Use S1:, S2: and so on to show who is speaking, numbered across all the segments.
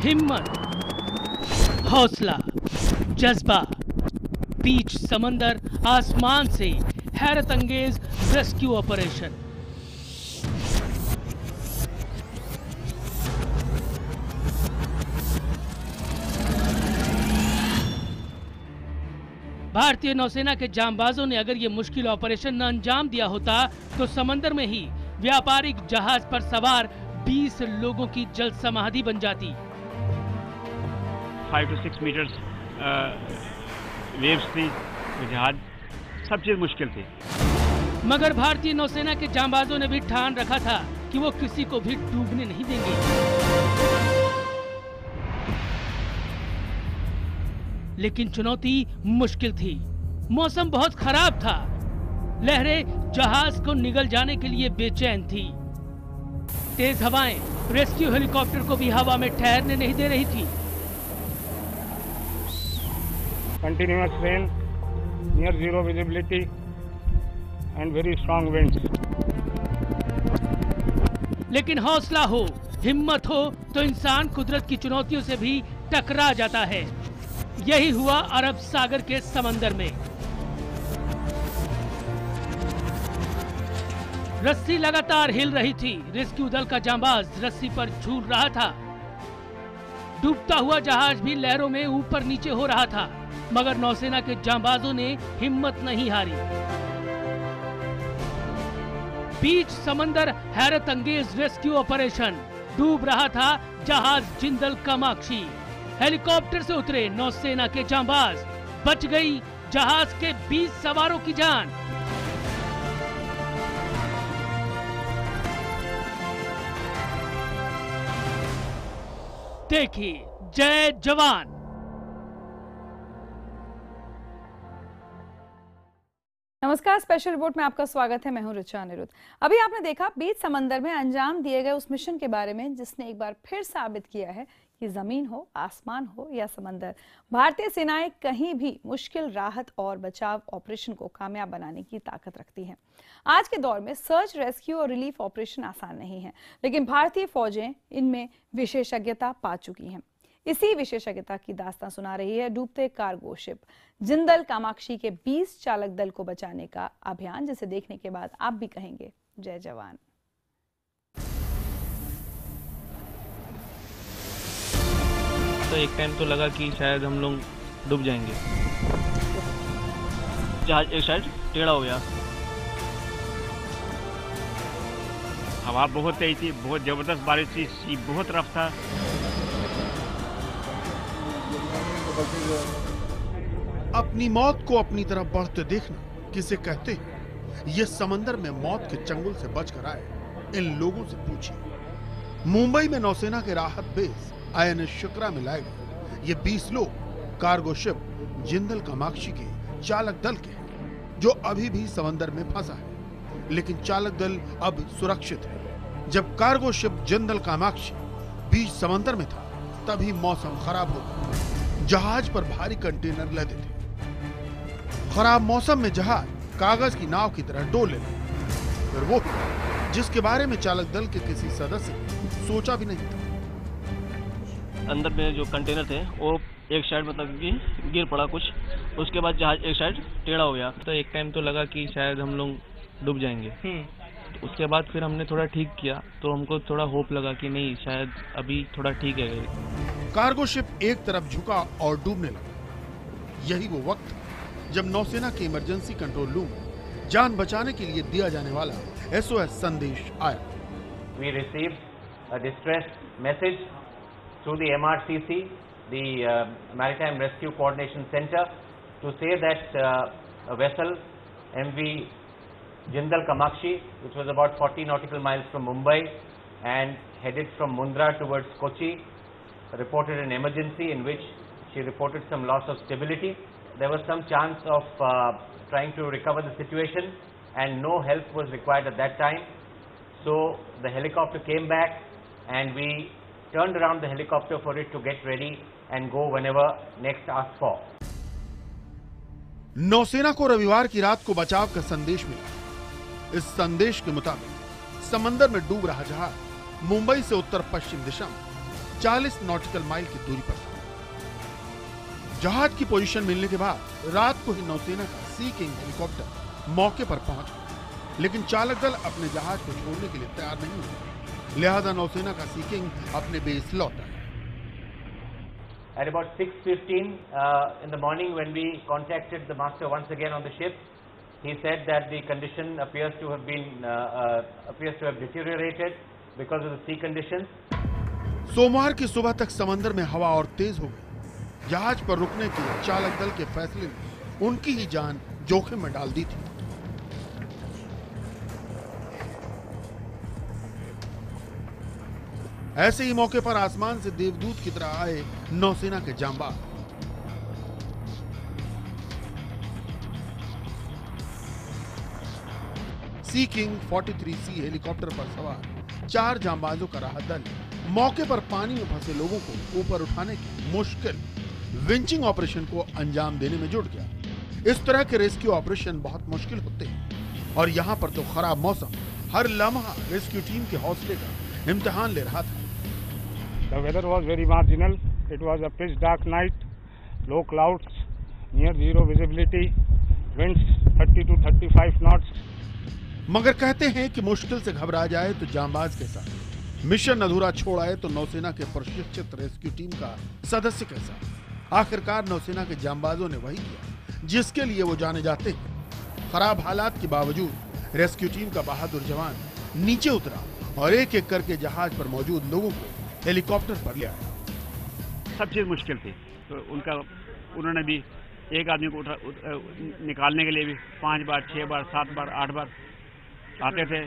S1: हिम्मत, हौसला, जज्बा, बीच समंदर आसमान से हैरत अंगेज रेस्क्यू ऑपरेशन। भारतीय नौसेना के जांबाजों ने अगर ये मुश्किल ऑपरेशन न अंजाम दिया होता तो समंदर में ही व्यापारिक जहाज पर सवार 20 लोगों की जल समाधि बन जाती।
S2: 5 to 6 मीटर्स वेव्स थी, जहाज, सब चीज मुश्किल थी।
S1: मगर भारतीय नौसेना के जांबाजों ने भी ठान रखा था कि वो किसी को भी डूबने नहीं देंगे। लेकिन चुनौती मुश्किल थी। मौसम बहुत खराब था। लहरें जहाज को निगल जाने के लिए बेचैन थी। तेज हवाएं रेस्क्यू हेलीकॉप्टर को भी हवा में ठहरने नहीं दे रही थी।
S3: Continuous rain, near zero visibility and very strong winds.
S1: लेकिन हौसला हो, हिम्मत हो तो इंसान कुदरत की चुनौतियों से भी टकरा जाता है। यही हुआ अरब सागर के समंदर में। रस्सी लगातार हिल रही थी। रेस्क्यू दल का जांबाज रस्सी पर झूल रहा था। डूबता हुआ जहाज भी लहरों में ऊपर नीचे हो रहा था, मगर नौसेना के जांबाजों ने हिम्मत नहीं हारी। बीच समंदर हैरत अंगेज रेस्क्यू ऑपरेशन। डूब रहा था जहाज जिंदल कामाक्षी। हेलीकॉप्टर से उतरे नौसेना के जांबाज। बच गई जहाज के 20 सवारों की जान। देखिए, जय जवान।
S4: नमस्कार, स्पेशल रिपोर्ट में आपका स्वागत है। मैं हूं ऋचा अनिरुद्ध। अभी आपने देखा बीच समंदर में अंजाम दिए गए उस मिशन के बारे में जिसने एक बार फिर साबित किया है कि जमीन हो, आसमान हो या समंदर, भारतीय सेनाएं कहीं भी मुश्किल राहत और बचाव ऑपरेशन को कामयाब बनाने की ताकत रखती हैं। आज के दौर में सर्च, रेस्क्यू और रिलीफ ऑपरेशन आसान नहीं है, लेकिन भारतीय फौजें इनमें विशेषज्ञता पा चुकी हैं। इसी विशेषज्ञता की दास्तां सुना रही है डूबते कार्गो शिप जिंदल कामाक्षी के 20 चालक दल को बचाने का अभियान, जिसे देखने के बाद आप भी कहेंगे जय जवान।
S5: तो एक टाइम तो लगा कि शायद हम लोग डूब जाएंगे। जहाज एक साइड टेढ़ा हो गया।
S2: हवा बहुत तेज थी, बहुत जबरदस्त बारिश थी, सी बहुत रफ था।
S6: अपनी मौत को अपनी तरफ बढ़ते देखना किसे कहते हैं? ये समंदर में मौत के चंगुल से बचकर आए इन लोगों से पूछिए। मुंबई में नौसेना के राहत बेस INS शिप्रा में लाए गए ये 20 लोग कार्गो शिप जिंदल कामाक्षी के चालक दल के हैं, जो अभी भी समंदर में फंसा है, लेकिन चालक दल अब सुरक्षित है। जब कार्गो शिप जिंदल कामाक्षी बीच समंदर में था, तभी मौसम खराब हो गया। जहाज पर भारी कंटेनर लदे थे। खराब मौसम में जहाज कागज की नाव की तरह डोले लगे। फिर वो जिसके बारे में चालक दल के किसी सदस्य ने सोचा भी नहीं था।
S5: अंदर में जो कंटेनर थे वो एक साइड मतलब कि गिर पड़ा कुछ। उसके बाद जहाज एक साइड टेढ़ा हो गया। तो एक टाइम तो लगा कि शायद हम लोग डूब जाएंगे। तो उसके बाद फिर हमने थोड़ा ठीक किया, तो हमको थोड़ा होप लगा कि नहीं, शायद अभी थोड़ा ठीक है।
S6: कार्गो शिप एक तरफ झुका और डूबने लगा। यही वो वक्त जब नौसेना के इमरजेंसी कंट्रोल रूम जान बचाने के लिए दिया जाने वाला SOS संदेश आया।
S7: We received a distress message through the MRCC, the Maritime Rescue Coordination Center, to say that a vessel MV Jindal Kamakshi, which was about 40 nautical miles from Mumbai and headed from Mundra towards Kochi, reported an emergency in which she reported some loss of stability. There was some chance of trying to recover the situation and no help was required at that time. So the helicopter came back and we turned around the helicopter for it to get ready and go whenever next asked for.
S6: नौसेना को रविवार की रात को बचाव का संदेश मिला। इस संदेश के मुताबिक समंदर में डूब रहा जहाज मुंबई से उत्तर पश्चिम दिशा में 40 नॉटिकल माइल की दूरी पर था। जहाज की पोजीशन मिलने के बाद रात को ही नौसेना का सी किंग हेलीकॉप्टर मौके पर पहुंच गया, लेकिन चालक दल अपने जहाज को छोड़ने के लिए तैयार नहीं हुए, लिहाजा नौसेना का सी किंग अपने बेस लौटा।
S7: At about 6:15 in the morning, when we contacted the master once again on the ship, he said that the condition appears to have deteriorated because of the sea conditions.
S6: सोमवार की सुबह तक समंदर में हवा और तेज हो गई। जहाज पर रुकने के चालक दल के फैसले ने उनकी ही जान जोखिम में डाल दी थी। ऐसे ही मौके पर आसमान से देवदूत की तरह आए नौसेना के जांबाज। सी किंग 43C हेलीकॉप्टर पर सवार 4 जांबाजों का राहत दल मौके पर पानी में फंसे लोगों को ऊपर उठाने की मुश्किल विंचिंग ऑपरेशन को अंजाम देने में जुट गया। इस तरह के रेस्क्यू ऑपरेशन बहुत मुश्किल होते हैं और यहाँ पर तो खराब मौसम हर लम्हा रेस्क्यू टीम के हौसले का इम्तिहान ले रहा था।
S3: The weather was very marginal. It was a pitch dark night, low clouds, near zero visibility, winds 30 to 35 knots.
S6: मगर कहते हैं कि मुश्किल से घबरा जाए तो जांबाज के साथ, मिशन अधूरा छोड़ आए तो नौसेना के प्रशिक्षित रेस्क्यू टीम का सदस्य के साथ। आखिरकार नौसेना के जांबाजों ने वही किया जिसके लिए वो जाने जाते हैं। खराब हालात के बावजूद रेस्क्यू टीम का बहादुर जवान नीचे उतरा और एक एक करके जहाज पर मौजूद लोगों को हेलीकॉप्टर पर ले आया।
S2: सब चीज़ मुश्किल थी, तो उन्होंने भी एक आदमी को निकालने के लिए भी 5 बार 6 बार 7 बार 8 बार आते थे,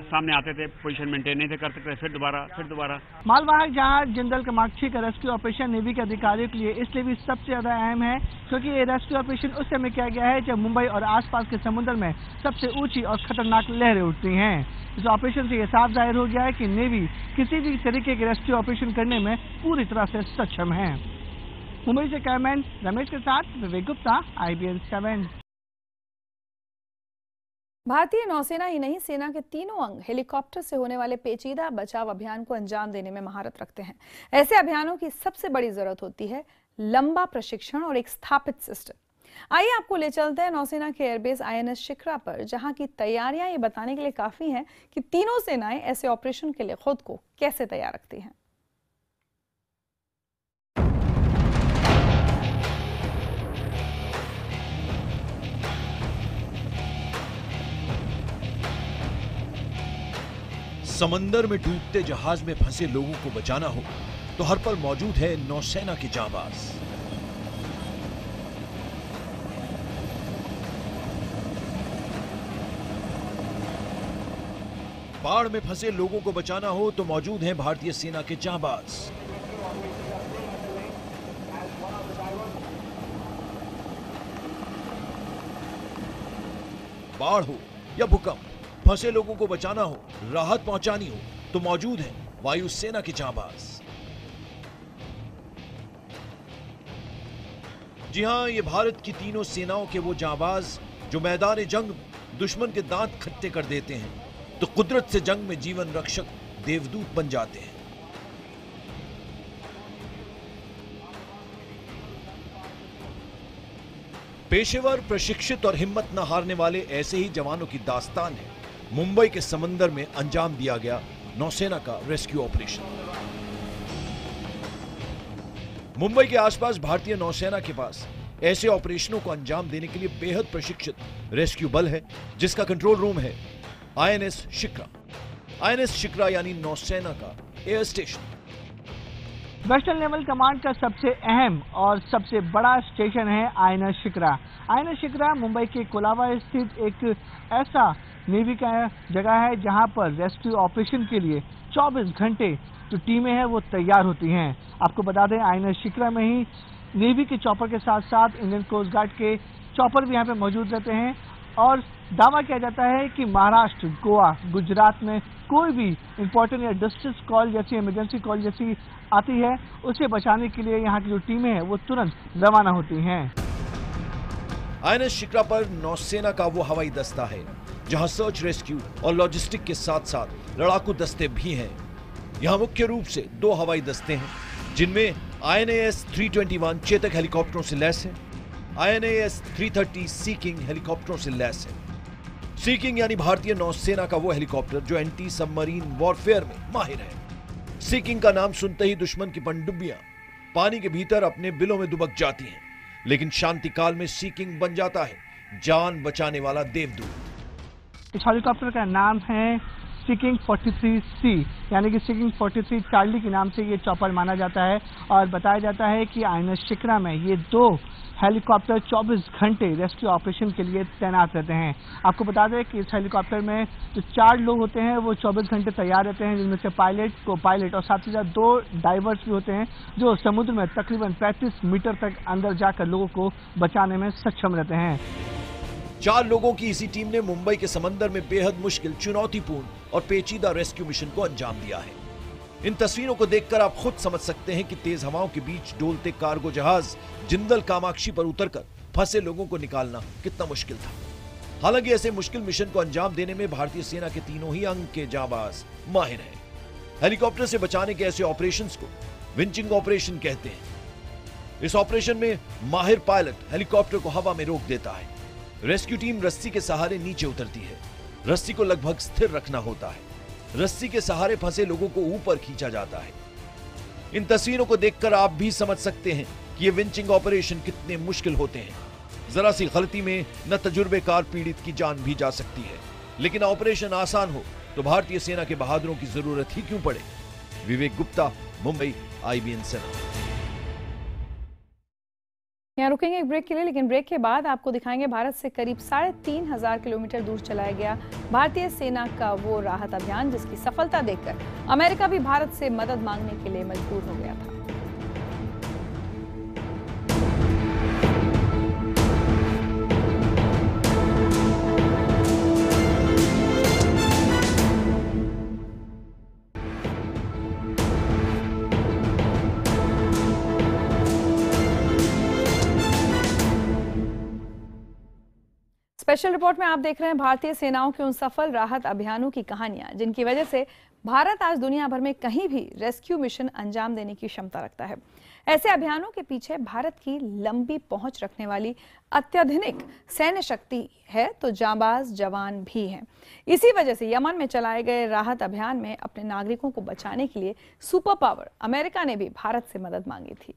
S2: सामने आते थे, पोजीशन मेंटेन नहीं थे कर सकते, फिर दोबारा।
S8: मालवाहक जहाज जिंदल कमाक्षी का रेस्क्यू ऑपरेशन नेवी के अधिकारियों के लिए इसलिए भी सबसे ज्यादा अहम है क्योंकि ये रेस्क्यू ऑपरेशन उस समय किया गया है जब मुंबई और आसपास के समुद्र में सबसे ऊंची और खतरनाक लहरें उठती हैं। इस ऑपरेशन से यह साफ जाहिर हो गया है कि नेवी किसी भी तरीके के रेस्क्यू ऑपरेशन करने में पूरी तरह से सक्षम है। मुंबई से कैमरामैन रमेश के साथ विवेक गुप्ता, IBN 7।
S4: भारतीय नौसेना ही नहीं, सेना के तीनों अंग हेलीकॉप्टर से होने वाले पेचीदा बचाव अभियान को अंजाम देने में महारत रखते हैं। ऐसे अभियानों की सबसे बड़ी जरूरत होती है लंबा प्रशिक्षण और एक स्थापित सिस्टम। आइए आपको ले चलते हैं नौसेना के एयरबेस INS शिखरा पर, जहां की तैयारियां ये बताने के लिए काफी हैं कि तीनों सेनाएं ऐसे ऑपरेशन के लिए खुद को कैसे तैयार रखती हैं।
S9: समंदर में डूबते जहाज में फंसे लोगों को बचाना हो तो हर पल मौजूद है नौसेना के जांबाज। बाढ़ में फंसे लोगों को बचाना हो तो मौजूद हैं भारतीय सेना के जांबाज। बाढ़ हो या भूकंप, फंसे लोगों को बचाना हो, राहत पहुंचानी हो तो मौजूद हैं वायुसेना के जांबाज। जी हां, ये भारत की तीनों सेनाओं के वो जांबाज जो मैदान जंग में दुश्मन के दांत खट्टे कर देते हैं तो कुदरत से जंग में जीवन रक्षक देवदूत बन जाते हैं। पेशेवर, प्रशिक्षित और हिम्मत न हारने वाले ऐसे ही जवानों की दास्तान है मुंबई के समंदर में अंजाम दिया गया नौसेना का रेस्क्यू ऑपरेशन। मुंबई के आसपास भारतीय नौसेना के पास ऐसे ऑपरेशनों को अंजाम देने के लिए बेहद प्रशिक्षित रेस्क्यू बल है जिसका कंट्रोल रूम है INS शिखरा। INS शिखरा यानी नौसेना का air station.
S8: Western naval command का सबसे अहम और सबसे बड़ा स्टेशन है INS शिखरा। INS शिखरा मुंबई के कोलाबा स्थित एक ऐसा नेवी का जगह है जहां पर रेस्क्यू ऑपरेशन के लिए 24 घंटे जो टीमें हैं वो तैयार होती हैं। आपको बता दें INS शिखरा में ही नेवी के चॉपर के साथ साथ इंडियन कोस्ट गार्ड के चॉपर भी यहाँ पे मौजूद रहते हैं और दावा किया जाता है कि महाराष्ट्र, गोवा, गुजरात में कोई भी इंपॉर्टेंट या डिस्ट्रेस कॉल जैसी, इमरजेंसी कॉल जैसी आती है उसे बचाने के लिए यहाँ की जो टीमें हैं वो तुरंत रवाना होती हैं।
S9: INS शिखरा पर नौसेना का वो हवाई दस्ता है जहां सर्च, रेस्क्यू और लॉजिस्टिक के साथ साथ लड़ाकू दस्ते भी हैं। यहाँ मुख्य रूप से 2 हवाई दस्ते हैं, जिनमें INAS 321 चेतक हेलीकॉप्टरों से लैस है, INAS 330 सी किंग हेलीकॉप्टरों से लैस है। सी किंग यानी भारतीय नौसेना का वो हेलीकॉप्टर जो एंटी सबमरीन वॉरफेयर में माहिर है। सी किंग का नाम सुनते ही दुश्मन की पनडुब्बियां पानी के भीतर अपने बिलों में दुबक जाती हैं, लेकिन शांति काल में सी किंग बन जाता है जान बचाने वाला देवदूत।
S8: इस हेलीकॉप्टर का नाम है सी किंग 43C, यानी कि सी किंग 43 चार्ली के नाम से ये चॉपर माना जाता है। और बताया जाता है कि INS शिक्रा में ये 2 हेलीकॉप्टर 24 घंटे रेस्क्यू ऑपरेशन के लिए तैनात रहते हैं। आपको बता दें कि इस हेलीकॉप्टर में जो 4 लोग होते हैं वो 24 घंटे तैयार रहते हैं, जिनमें से पायलट, को पायलट और साथ ही साथ 2 डाइवर्स भी होते हैं जो समुद्र में तकरीबन 35 मीटर तक अंदर जाकर लोगों को बचाने में सक्षम रहते हैं।
S9: 4 लोगों की इसी टीम ने मुंबई के समंदर में बेहद मुश्किल, चुनौतीपूर्ण और पेचीदा रेस्क्यू मिशन को अंजाम दिया है। इन तस्वीरों को देखकर आप खुद समझ सकते हैं कि तेज हवाओं के बीच डोलते कार्गो जहाज जिंदल कामाक्षी पर उतरकर फंसे लोगों को निकालना कितना मुश्किल था। हालांकि ऐसे मुश्किल मिशन को अंजाम देने में भारतीय सेना के तीनों ही अंग के जांबाज माहिर हैं। हेलीकॉप्टर से बचाने के ऐसे ऑपरेशंस को विंचिंग ऑपरेशन कहते हैं। इस ऑपरेशन में माहिर पायलट हेलीकॉप्टर को हवा में रोक देता है। रेस्क्यू टीम रस्सी के सहारे नीचे उतरती है। रस्सी को लगभग स्थिर रखना होता है। रस्सी के सहारे फंसे लोगों को ऊपर खींचा जाता है। इन तस्वीरों को देखकर आप भी समझ सकते हैं कि ये विंचिंग ऑपरेशन कितने मुश्किल होते हैं। जरा सी गलती में न तजुर्बेकार पीड़ित की जान भी जा सकती है, लेकिन ऑपरेशन आसान हो तो भारतीय सेना के बहादुरों की जरूरत ही क्यों पड़े। विवेक गुप्ता, मुंबई, IBN 7।
S4: यहाँ रुकेंगे एक ब्रेक के लिए, लेकिन ब्रेक के बाद आपको दिखाएंगे भारत से करीब 3500 किलोमीटर दूर चलाया गया भारतीय सेना का वो राहत अभियान जिसकी सफलता देखकर अमेरिका भी भारत से मदद मांगने के लिए मजबूर हो गया था। स्पेशल रिपोर्ट में आप देख रहे हैं भारतीय सेनाओं के उन सफल राहत अभियानों की कहानियां जिनकी वजह से भारत आज दुनिया भर में कहीं भी रेस्क्यू मिशन अंजाम देने की क्षमता रखता है। ऐसे अभियानों के पीछे भारत की लंबी पहुंच रखने वाली अत्याधुनिक सैन्य शक्ति है तो जांबाज जवान भी हैं। इसी वजह से यमन में चलाए गए राहत अभियान में अपने नागरिकों को बचाने के लिए सुपर पावर अमेरिका ने भी भारत से मदद मांगी थी।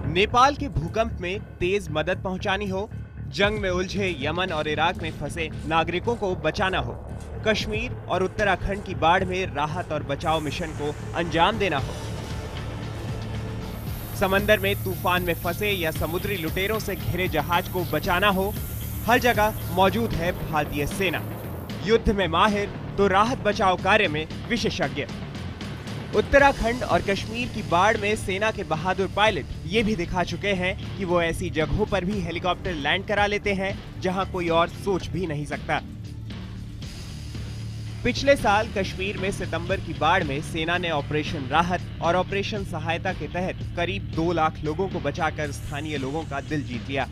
S10: नेपाल के भूकंप में तेज मदद पहुंचानी हो, जंग में उलझे यमन और इराक में फंसे नागरिकों को बचाना हो, कश्मीर और उत्तराखंड की बाढ़ में राहत और बचाव मिशन को अंजाम देना हो, समंदर में तूफान में फंसे या समुद्री लुटेरों से घिरे जहाज को बचाना हो, हर जगह मौजूद है भारतीय सेना। युद्ध में माहिर तो राहत बचाव कार्य में विशेषज्ञ। उत्तराखंड और कश्मीर की बाढ़ में सेना के बहादुर पायलट ये भी दिखा चुके हैं कि वो ऐसी जगहों पर भी हेलीकॉप्टर लैंड करा लेते हैं जहां कोई और सोच भी नहीं सकता। पिछले साल कश्मीर में सितंबर की बाढ़ में सेना ने ऑपरेशन राहत और ऑपरेशन सहायता के तहत करीब 2 लाख लोगों को बचाकर स्थानीय लोगों का दिल जीत लिया।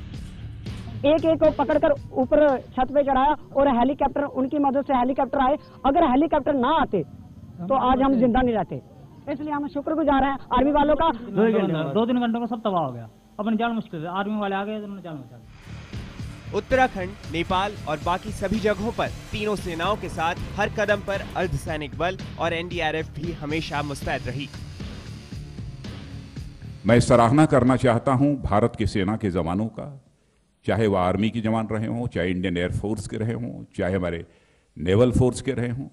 S11: एक को पकड़कर ऊपर छत पे चढ़ाया और हेलीकॉप्टर, उनकी मदद से हेलीकॉप्टर आए। अगर हेलीकॉप्टर ना आते तो आज हम जिंदा नहीं रहते, इसलिए हम शुक्रगुजार हैं आर्मी वालों का।
S12: 2-3 घंटों में सब तबाह हो गया, अपनी जान मुश्किल है, आर्मी वाले आ गए तो उन्होंने जान बचा ली।
S10: उत्तराखंड, नेपाल और बाकी सभी जगहों पर तीनों सेनाओं के साथ हर कदम पर अर्धसैनिक बल और NDRF भी हमेशा मुस्तैद रही।
S13: मैं सराहना करना चाहता हूं भारत की सेना के जवानों का, चाहे वह आर्मी के जवान रहे हों, चाहे इंडियन एयरफोर्स के रहे हों, चाहे हमारे नेवल फोर्स के रहे हों,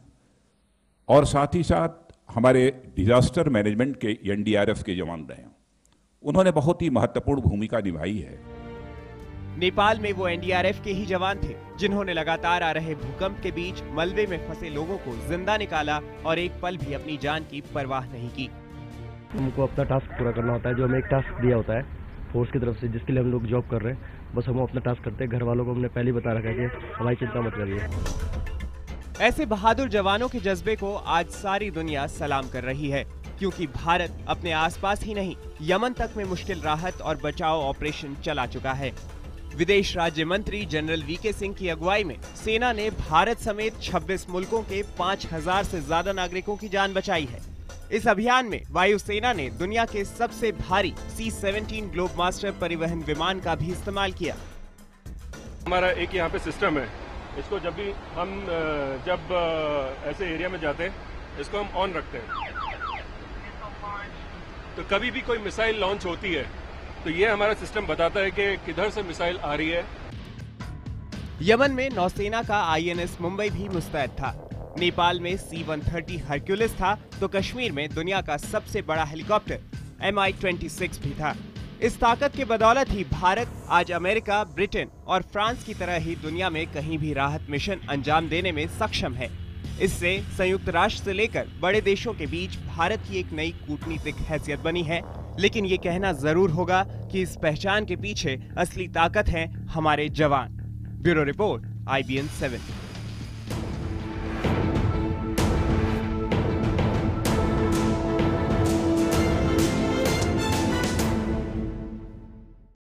S13: और साथ ही साथ हमारे डिजास्टर मैनेजमेंट के NDRF के जवान रहे हों। उन्होंने बहुत ही महत्वपूर्ण भूमिका निभाई है।
S10: नेपाल में वो NDRF के ही जवान थे जिन्होंने लगातार आ रहे भूकंप के बीच मलबे में फंसे लोगों को जिंदा निकाला और एक पल भी अपनी जान की परवाह नहीं की।
S14: हमको अपना टास्क पूरा करना होता है, जो हमें एक टास्क दिया होता है फोर्स की तरफ से, जिसके लिए हम लोग जॉब कर रहे हैं। बस हम अपना टास्क करते हैं। घर वालों को हमने पहले बता रखा है कि हमारी चिंता मत करिए।
S10: ऐसे बहादुर जवानों के जज्बे को आज सारी दुनिया सलाम कर रही है, क्योंकि भारत अपने आसपास ही नहीं यमन तक में मुश्किल राहत और बचाव ऑपरेशन चला चुका है। विदेश राज्य मंत्री जनरल वीके सिंह की अगुवाई में सेना ने भारत समेत 26 मुल्कों के 5000 से ज्यादा नागरिकों की जान बचाई है। इस अभियान में वायुसेना ने दुनिया के सबसे भारी C-17 ग्लोबमास्टर परिवहन विमान का भी इस्तेमाल किया।
S15: हमारा एक यहाँ पे सिस्टम है, इसको जब भी हम ऐसे एरिया में जाते हैं इसको हम ऑन रखते हैं, तो कभी भी कोई मिसाइल लॉन्च होती है तो ये हमारा सिस्टम बताता है कि किधर से मिसाइल आ रही है।
S10: यमन में नौसेना का INS मुंबई भी मुस्तैद था। नेपाल में C-130 हरक्यूलिस था, तो कश्मीर में दुनिया का सबसे बड़ा हेलीकॉप्टर Mi-26 भी था। इस ताकत के बदौलत ही भारत आज अमेरिका, ब्रिटेन और फ्रांस की तरह ही दुनिया में कहीं भी राहत मिशन अंजाम देने में सक्षम है। इससे संयुक्त राष्ट्र से लेकर बड़े देशों के बीच भारत की एक नई कूटनीतिक हैसियत बनी है। लेकिन ये कहना जरूर होगा कि इस पहचान के पीछे असली ताकत है हमारे जवान। Bureau report, IBN 7।